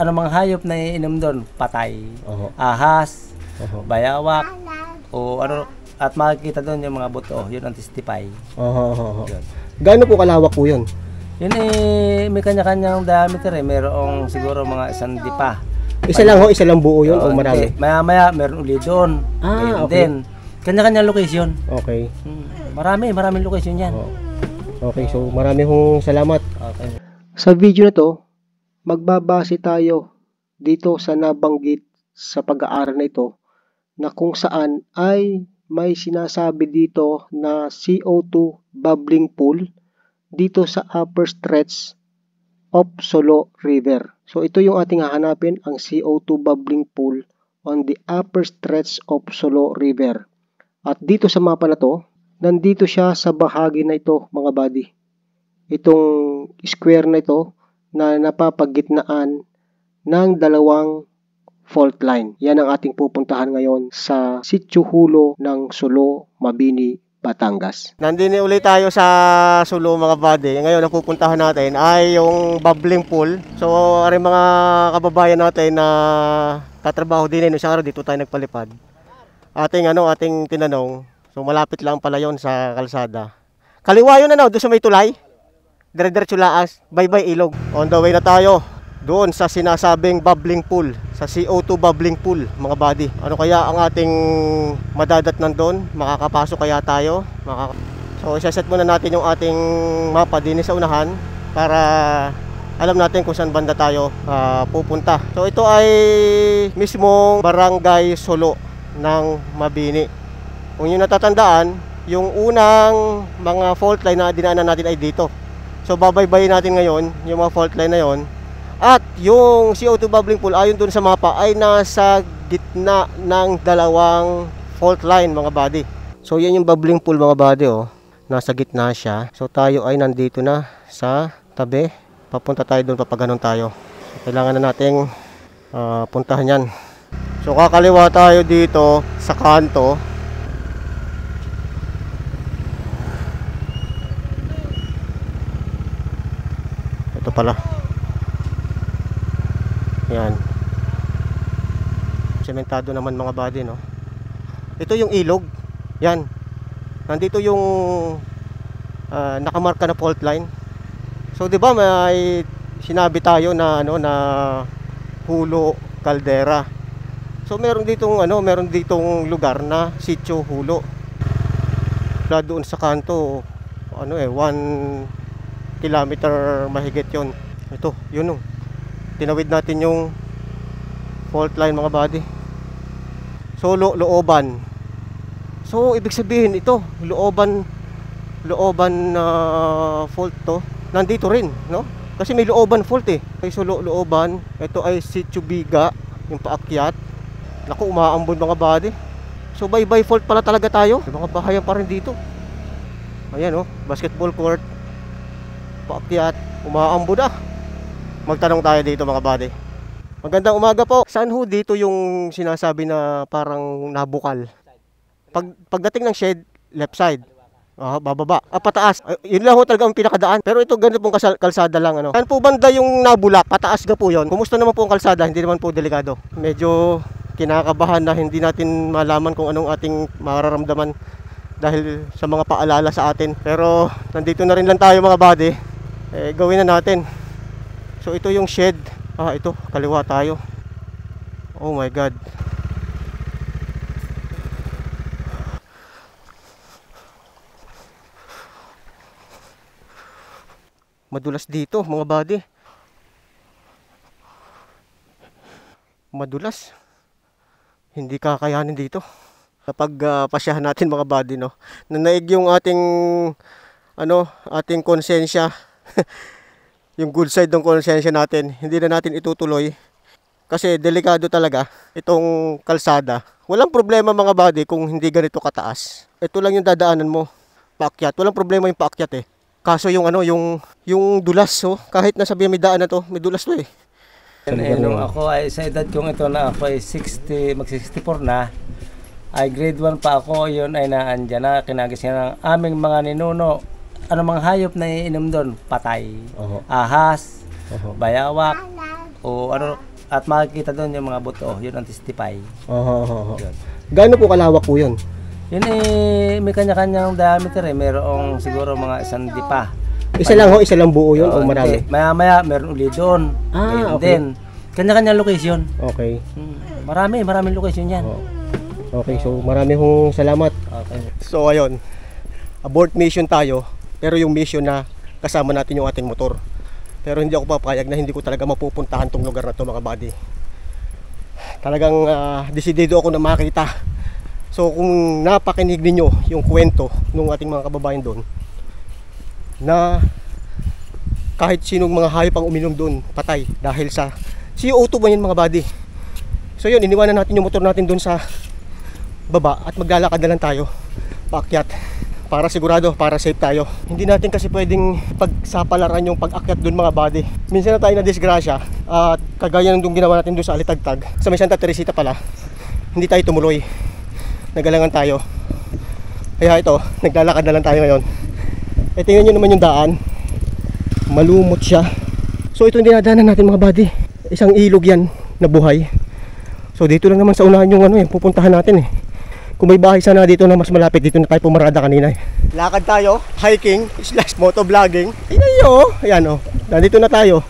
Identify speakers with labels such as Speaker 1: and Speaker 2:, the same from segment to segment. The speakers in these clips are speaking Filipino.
Speaker 1: anumang hayop na iinom doon, patay. Ahas, bayawak, o ano, at makikita doon yung mga buto, yun ang testify.
Speaker 2: Gaano po kalawak po yun?
Speaker 1: Yun eh, may kanya-kanyang diameter eh, mayroong siguro mga 1 dipa.
Speaker 2: Isa lang buo yun o marami?
Speaker 1: Maya-maya, meron uli doon.
Speaker 2: Okay.
Speaker 1: Kanya-kanyang location.
Speaker 2: Okay.
Speaker 1: Maraming location yan.
Speaker 2: Okay, so marami hong salamat.
Speaker 1: Okay.
Speaker 2: Sa video na to, magbabase tayo dito sa nabanggit sa pag-aaral na ito na kung saan ay may sinasabi dito na CO2 bubbling pool dito sa upper stretch of Solo River. So ito yung ating hahanapin, ang CO2 bubbling pool on the upper stretch of Solo River. At dito sa mapa na to, nandito siya sa bahagi na ito mga buddy. Itong square na ito na napapagitnaan ng dalawang fault line. Yan ang ating pupuntahan ngayon sa Sitio Hulo ng Sulo, Mabini, Batangas. Nandini ulit tayo sa Sulo mga buddy. Ngayon ang pupuntahan natin ay yung bubbling pool. So ari mga kababayan natin na tatrabaho din sa araw dito tayo nagpalipad. Ating tinanong. So malapit lang pala yon sa kalsada. Kaliwa yun doon sa may tulay. Dire-diretso laas, bye-bye ilog. On the way na tayo doon sa sinasabing bubbling pool, sa CO2 bubbling pool mga buddy. Ano kaya ang ating madadatnan doon? Makakapasok kaya tayo? So isa-set muna natin yung ating mapa din sa unahan para alam natin kung saan banda tayo pupunta. So ito ay mismong barangay Solo ng Mabini. Kung yung natatandaan, yung unang mga fault line na dinaanan natin ay dito. So babaybayin natin ngayon yung mga fault line na yon. At yung CO2 bubbling pool ayon dun sa mapa ay nasa gitna ng dalawang fault line mga buddy. So yan yung bubbling pool mga buddy oh. Nasa gitna siya. So tayo ay nandito na sa tabi. Papunta tayo doon, papaganon tayo. So, kailangan na nating puntahan yan. So kakaliwa tayo dito sa kanto. Ito pala. Yan. Sementado naman mga buddy, no? Ito yung ilog. Yan. Nandito yung nakamarka na fault line. So 'di ba may sinabi tayo na na Hulo Caldera. So meron ditong lugar na Sitio Hulo. Doon sa kanto 1 kilometer mahigit 'yon. Ito, yun oh. Tinawid natin yung fault line mga buddy. So looban. So ibig sabihin ito, looban fault to. Nandito rin, no? Kasi may looban fault eh. So looban, ito ay Sitio Biga, yung paakyat. Naku, umaambon mga buddy. So bye-bye fault pala talaga tayo. May mga bahayan pa rin dito. Ayan oh, basketball court. Paakyat, umaambon na. Magtanong tayo dito mga buddy. Magandang umaga po. Saan ho dito yung sinasabi na parang nabukal? Pagdating ng shed, left side. Bababa. Pataas. Yun lang ho talaga ang pinakadaan. Pero ito ganito pong kalsada lang. Saan po banda yung nabulak? Pataas na po yun. Kumusta naman po ang kalsada? Hindi naman po delikado. Medyo kinakabahan na hindi natin malaman kung anong ating mararamdaman dahil sa mga paalala sa atin. Pero nandito na rin lang tayo mga buddy. Gawin na natin. So ito yung shed. Ito, kaliwa tayo. Oh my God. Madulas dito mga buddy. Madulas. Hindi kakayanin dito. Kapag pasyahan natin mga buddy, no. Nanaig yung ating konsensya. Yung good side ng konsensya natin. Hindi na natin itutuloy. Kasi delikado talaga itong kalsada. Walang problema mga buddy kung hindi ganito kataas. Ito lang yung dadaanan mo. Paakyat. Walang problema yung paakyat eh. Kaso yung dulas kahit nasa may daan na to, may dulas to eh.
Speaker 1: Nung ako ay sa edad kong ito na ako ay mag-64 na, ay grade 1 pa ako, yun ay naandyan na, kinagising ng aming mga ninuno. Anumang hayop na iinom doon, patay. Ahas, bayawak, o At makikita doon yung mga buto, yun ang testify. Yun.
Speaker 2: Gaano po kalawak po yun?
Speaker 1: Yun may kanya-kanyang diameter Merong siguro mga 1 dipa.
Speaker 2: Isa lang buo yun o marami?
Speaker 1: Maya-maya meron uli doon.
Speaker 2: Okay.
Speaker 1: Din, kanya-kanyang location.
Speaker 2: Okay.
Speaker 1: Maraming location yan.
Speaker 2: Okay, so marami hong salamat.
Speaker 1: Okay.
Speaker 2: So ayun, abort mission tayo, pero yung mission na kasama natin yung ating motor. Pero hindi ako papayag na hindi ko talaga mapupuntahan tong lugar na to mga buddy. Talagang desidido ako na makita. So kung napakinig ninyo yung kwento ng ating mga kababayan doon, na kahit sinong mga hayop ang uminom doon, patay dahil sa CO2 ba yun mga buddy. So yun, iniwanan natin yung motor natin doon sa baba at maglalakad na lang tayo paakyat para sigurado, para safe tayo. Hindi natin kasi pwedeng pagsapalaran yung pag-akyat doon mga buddy. Minsan na tayo na disgrasya at kagaya ng ginawa natin doon sa Alitagtag sa may Santa Teresita pala, hindi tayo tumuloy, nagalangan tayo. Kaya ito, naglalakad na lang tayo ngayon. Tingnan nyo naman yung daan, malumot siya. So ito yung dinadaanan natin mga buddy, isang ilog yan na buhay. So dito lang naman sa unahan yung pupuntahan natin Kung may bahay sana dito na mas malapit, dito na tayo pumarada kanina Lakad tayo, hiking / motovlogging. Tingnan nyo, ayan nandito na tayo.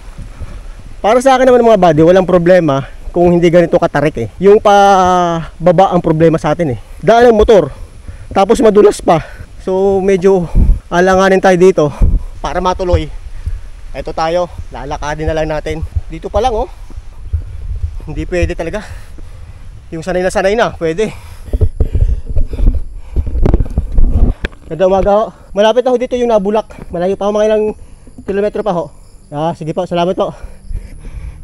Speaker 2: Para sa akin naman mga buddy, walang problema kung hindi ganito katarik Yung baba ang problema sa atin Daan ng motor, tapos madulas pa. So medyo alanganin tayo dito para matuloy. Ito tayo, lalakadin na lang natin. Dito pa lang hindi pwede talaga. Yung sanay na pwede. Ganda umaga Malapit na dito yung Nabulak. Malayo pa mga ilang kilometro pa sige po, salamat po.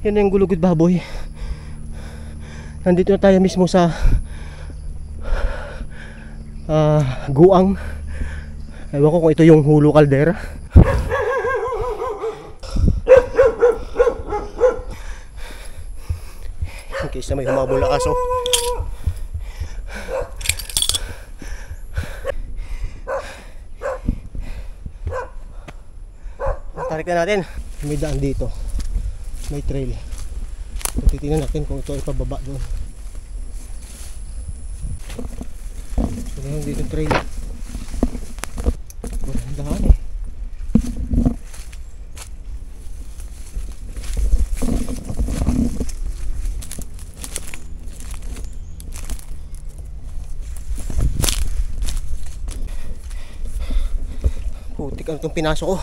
Speaker 2: Yan na yung Gulugod Baboy. Nandito na tayo mismo sa Guang. Ewan ko kung ito yung Hulo Caldera. In case na may humabol na aso. Tarik na natin. May daan dito, may trail. So, titingnan natin kung ito ay pababa doon. So ngayon dito trail, walang daan putik ano itong pinasok ko.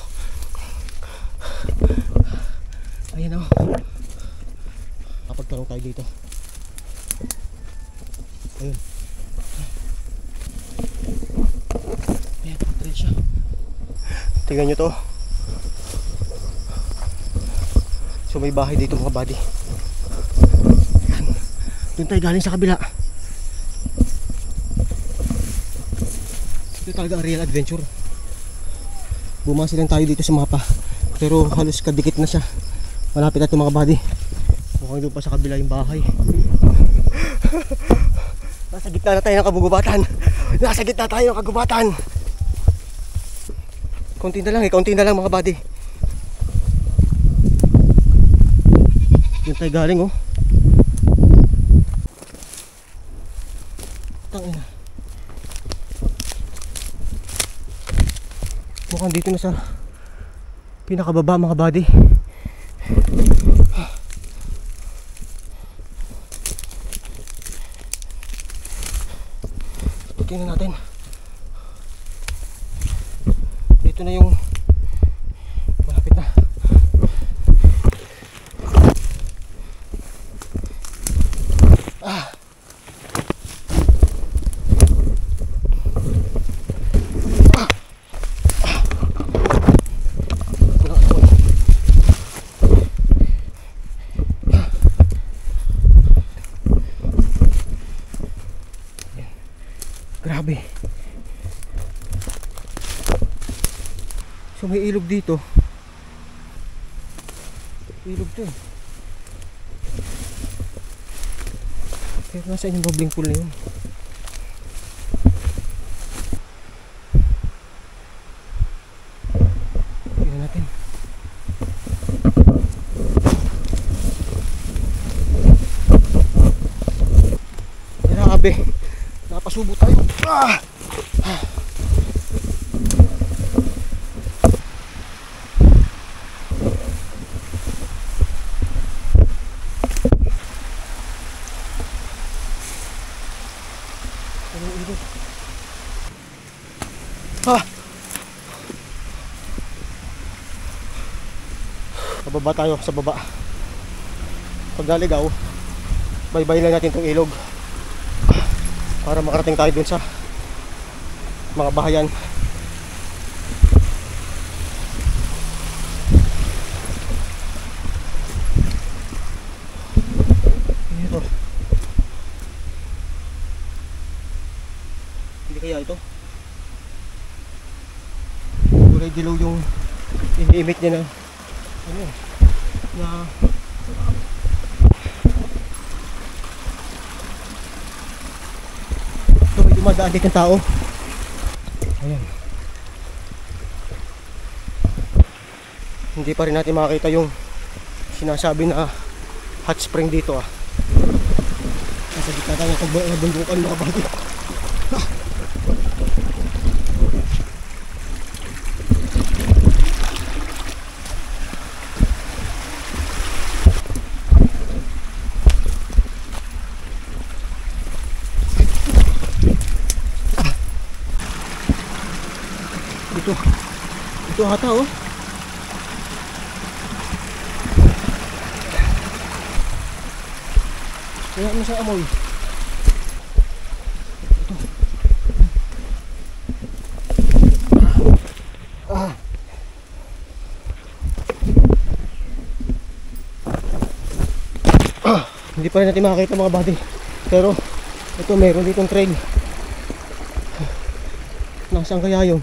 Speaker 2: Ayan kapagtarong tayo dito. Ayun. Ayan, trail siya. Tingnan nyo to. So may bahay dito mga buddy. Ayan. Doon tayo galing sa kabila. Ito talaga ang real adventure. Bumasi lang tayo dito sa mapa, pero halos kadikit na siya. Malapit na ito mga buddy. Mukhang doon pa sa kabila yung bahay. Nasa gitna na tayo ng kagubatan. Nasa gitna tayo ng kagubatan. Konti na lang mga buddy. Doon tayo galing Tangina. Mukhang dito na sa pinakababa mga buddy. Tingnan natin. Dito na yung malapit na. Grabe. So may ilog dito. Ilog to Pero nasa yung bubbling pool na yun. Tignan natin. Grabe. Napasubo tayo. Ah! Ah! Pababa tayo sa baba. Pag naligaw, baybayin lang natin itong ilog para makarating tayo dun sa mga bahayan. Ito. Hindi kaya ito? Kulay dilaw yung ini-emit niya na ano na ito, may dumadaan dito ng tao. Ayan. Hindi pa rin natin makakita yung sinasabi na hot spring dito ah. Nasa gitna tayo ng bundukan mga bati. Ito hata oh. Kaya ano sa amoy. Ito. Hindi pa rin natin makakita mga buddy. Pero ito meron ditong trail. Nasaan kaya yun?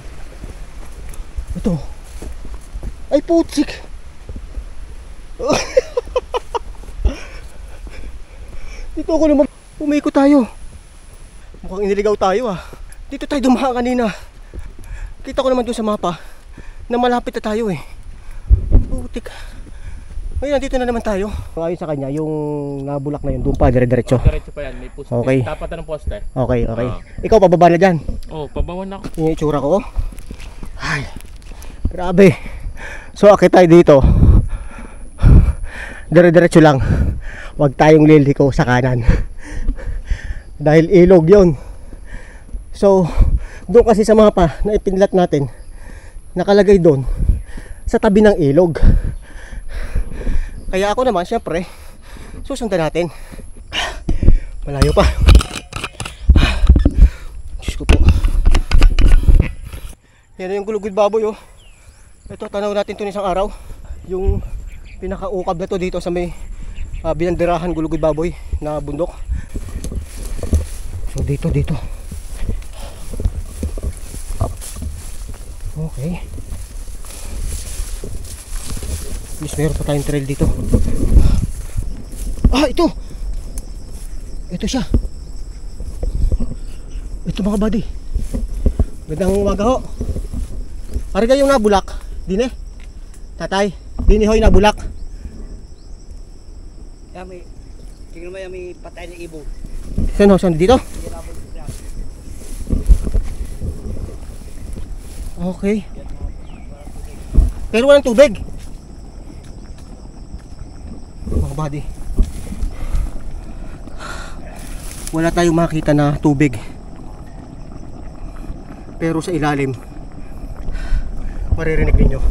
Speaker 2: Ito. Ay putsik. Dito ako naman. Umikot tayo. Mukhang iniligaw tayo ah. Dito tayo dumaan kanina. Kita ko naman doon sa mapa na malapit na tayo eh. Putik. Ngayon nandito na naman tayo. Ayon sa kanya yung nabulak na yun doon pa dire-diretso.
Speaker 3: Diretso pa yan, may poste.
Speaker 2: Okay.
Speaker 3: Tapat na ng poste.
Speaker 2: Okay. Ikaw pababa na dyan.
Speaker 3: Oh, pabawan na ako.
Speaker 2: Yung itsura ko. Ay. Grabe. So akit tayo dito. Dire-diretso lang. Huwag tayong liliko sa kanan. Dahil ilog yon. So doon kasi sa mapa na ipinlat natin, nakalagay doon sa tabi ng ilog. Kaya ako naman syempre susundan natin. Malayo pa. Diyos ko po. Yan yung gulugod baboy oh. Ito, tanaw natin ito isang araw. Yung pinakaukab na to dito sa may binandirahan gulugod baboy na bundok. So dito. Okay. Mas meron pa tayong trail dito. Ah, ito! Ito siya. Ito mga buddy. Gandang umaga ho. Parang yung nabulak. Dine? Tatay? Dine ho yung nabulak.
Speaker 1: Yan may, tingnan mo yan may patay ng ibon.
Speaker 2: Saan dito? Okay. Pero walang tubig. Mga buddy, wala tayong makita na tubig. Pero sa ilalim maririnig ninyo.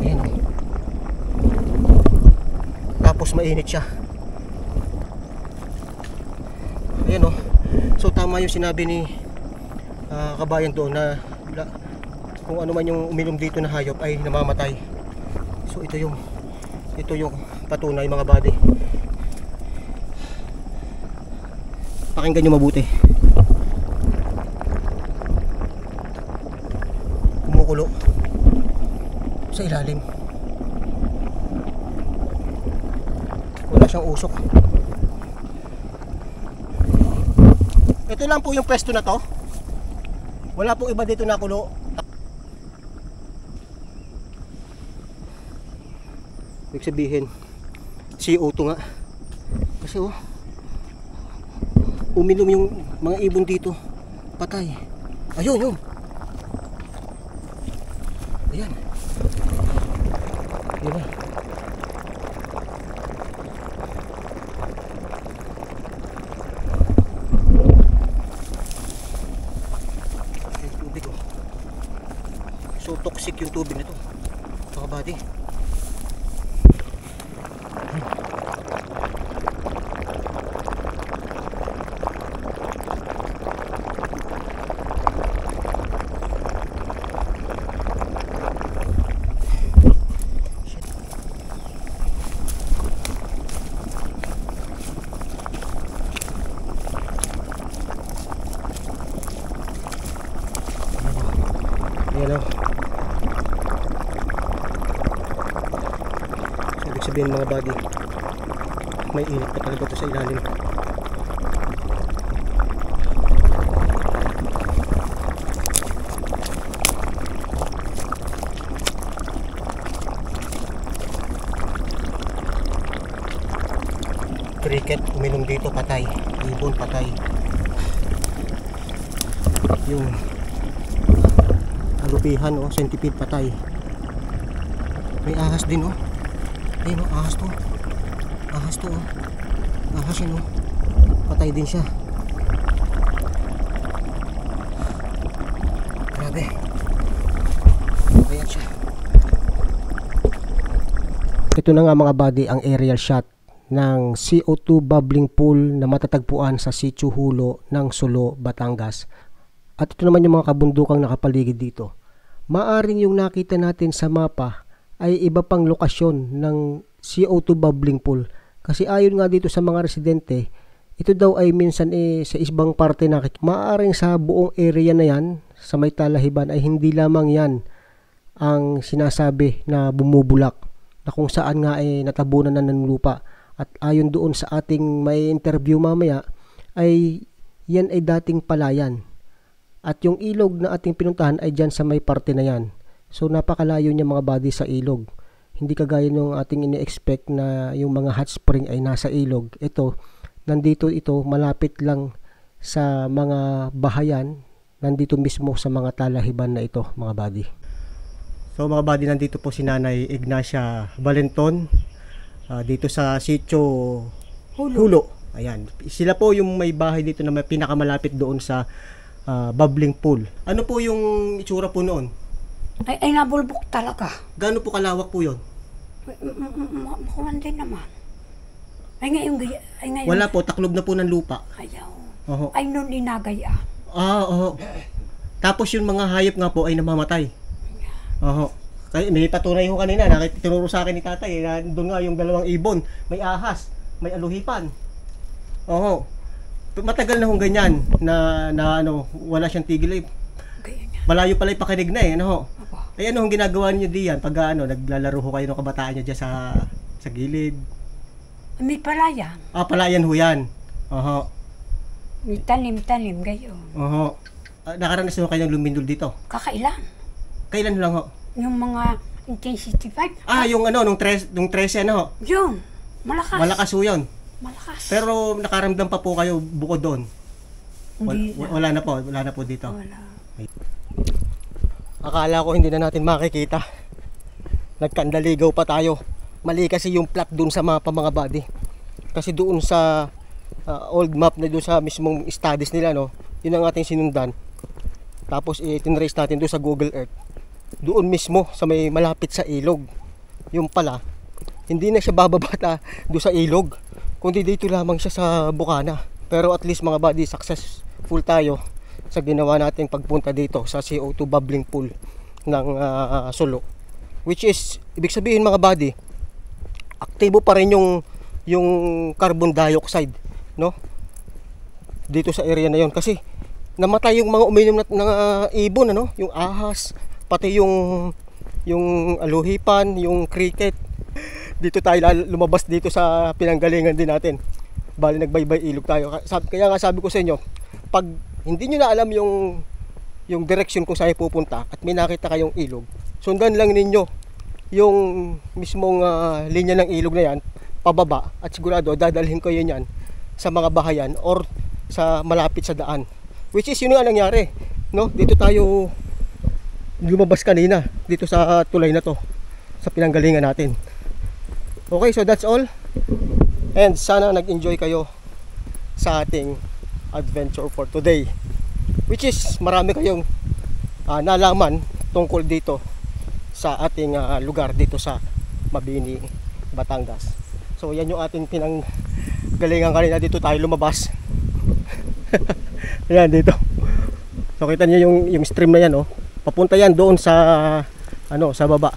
Speaker 2: Ayan. Tapos mainit siya. Ayan o. So tama yung sinabi ni kabayan doon na kung ano man yung uminom dito na hayop ay namamatay. So ito yung patunay mga buddy. Pakinggan nyo mabuti. Kumukulo sa ilalim. Wala siyang usok. Ito lang po yung pwesto na to. Wala pong iba dito na kulo. Ibig sabihin CO2 nga. Kasi Uminom yung mga ibon dito. Patay. Ayun, yun. Ayan. Diba? Yung tubig, oh. So toxic yung tubig nito. Mga buddy. Ayan o. So, ibig sabihin mga buddy, may init pa talaga ito sa ilalim. Cricket uminom dito, patay. Ibon, patay. Yung alupihan, oh, centipede, patay. May ahas din, oh. Ayun, oh, ahas to. Ahas to, oh. Ahas yun, oh. Patay din siya. Grabe. Ayan siya. Ito na nga mga buddy ang aerial shot ng CO2 bubbling pool na matatagpuan sa Sitio Hulo ng Sulo, Batangas. At ito naman yung mga kabundukang nakapaligid dito. Maaring yung nakita natin sa mapa ay iba pang lokasyon ng CO2 bubbling pool. Kasi ayon nga dito sa mga residente, ito daw ay minsan sa ibang parte na maaring sa buong area na yan, sa may Talahiban, ay hindi lamang yan ang sinasabi na bumubulak, na kung saan nga ay natabunan na ng lupa. At ayon doon sa ating may interview mamaya, ay yan ay dating palayan. At yung ilog na ating pinuntahan ay dyan sa may parte na yan. So napakalayo niya mga buddy sa ilog. Hindi kagaya ng ating ini-expect na yung mga hot spring ay nasa ilog. Ito, nandito ito, malapit lang sa mga bahayan. Nandito mismo sa mga Talahiban na ito mga buddy. So mga buddy, nandito po si Nanay Ignacia Valenton. Dito sa Sitio Hulo. Ayan. Sila po yung may bahay dito na may pinakamalapit doon sa bubbling pool. Ano po yung itsura po noon?
Speaker 4: Ay nabulbok talaga.
Speaker 2: Gaano po kalawak po yun?
Speaker 4: Makuhan din naman. Ay ngayon,
Speaker 2: Wala po, taklob na po ng lupa.
Speaker 4: Ayaw.
Speaker 2: Oho.
Speaker 4: Ay noon inagaya.
Speaker 2: Oo. Tapos yung mga hayop nga po ay namamatay. Oho. Kaya may patunay ho kanina, tinuro sa akin ni tatay, doon nga yung dalawang ibon, may ahas, may aluhipan. Oo. Matagal na hong ganyan na ano, wala siyang tigil. Malayo pala yung pakinig na ano. Ay ano hong ginagawa niyo diyan pag naglalaro ho kayo ng kabataan niyo diyan sa gilid?
Speaker 4: May palayan.
Speaker 2: Palayan ho yan. Oho.
Speaker 4: May tanim-tanim gayon.
Speaker 2: Oho. Nakaranas ho kayong lumindol dito?
Speaker 4: Kakailan?
Speaker 2: Kailan lang ho?
Speaker 4: Yung mga intensity 5.
Speaker 2: Yung nung 13 ano?
Speaker 4: Yun. Malakas.
Speaker 2: Malakas ho yun.
Speaker 4: Malakas.
Speaker 2: Pero nakaramdam pa po kayo bukod doon? Wala na po dito.
Speaker 4: Wala.
Speaker 2: Akala ko hindi na natin makikita. Nagkandaligaw pa tayo. Mali kasi yung plot doon sa mapa mga buddy. Kasi doon sa old map na doon sa mismong studies nila, no, yun ang ating sinundan. Tapos itinrace natin doon sa Google Earth. Doon mismo sa may malapit sa ilog. Yung pala, hindi na siya bababata doon sa ilog, kundi dito lamang siya sa bukana. Pero at least mga buddy, successful tayo sa ginawa nating pagpunta dito sa CO2 bubbling pool ng Sulo. Which is, ibig sabihin mga buddy, aktibo pa rin yung carbon dioxide, no? Dito sa area na yon, kasi namatay yung mga uminom na ibon, ano? Yung ahas, pati yung aluhipan, yung cricket. Dito tayo lumabas dito sa pinanggalingan din natin. Bali nagbaybay ilog tayo. Kaya nga sabi ko sa inyo, pag hindi nyo na alam yung direction kung saan pupunta at may nakita kayong ilog, sundan lang ninyo yung mismong linya ng ilog na yan pababa, at sigurado dadalhin ko yun yan sa mga bahayan or sa malapit sa daan. Which is yun nga nangyari, no? Dito tayo lumabas kanina dito sa tulay na to, sa pinanggalingan natin. Okay, so that's all. And sana nag-enjoy kayo sa ating adventure for today. Which is marami kayong nalaman tungkol dito sa ating lugar dito sa Mabini, Batangas. So yan yung ating pinanggalingan kanina, dito tayo lumabas. Ayan dito. So kita niyo yung stream na yan, oh. Papunta yan doon sa sa baba.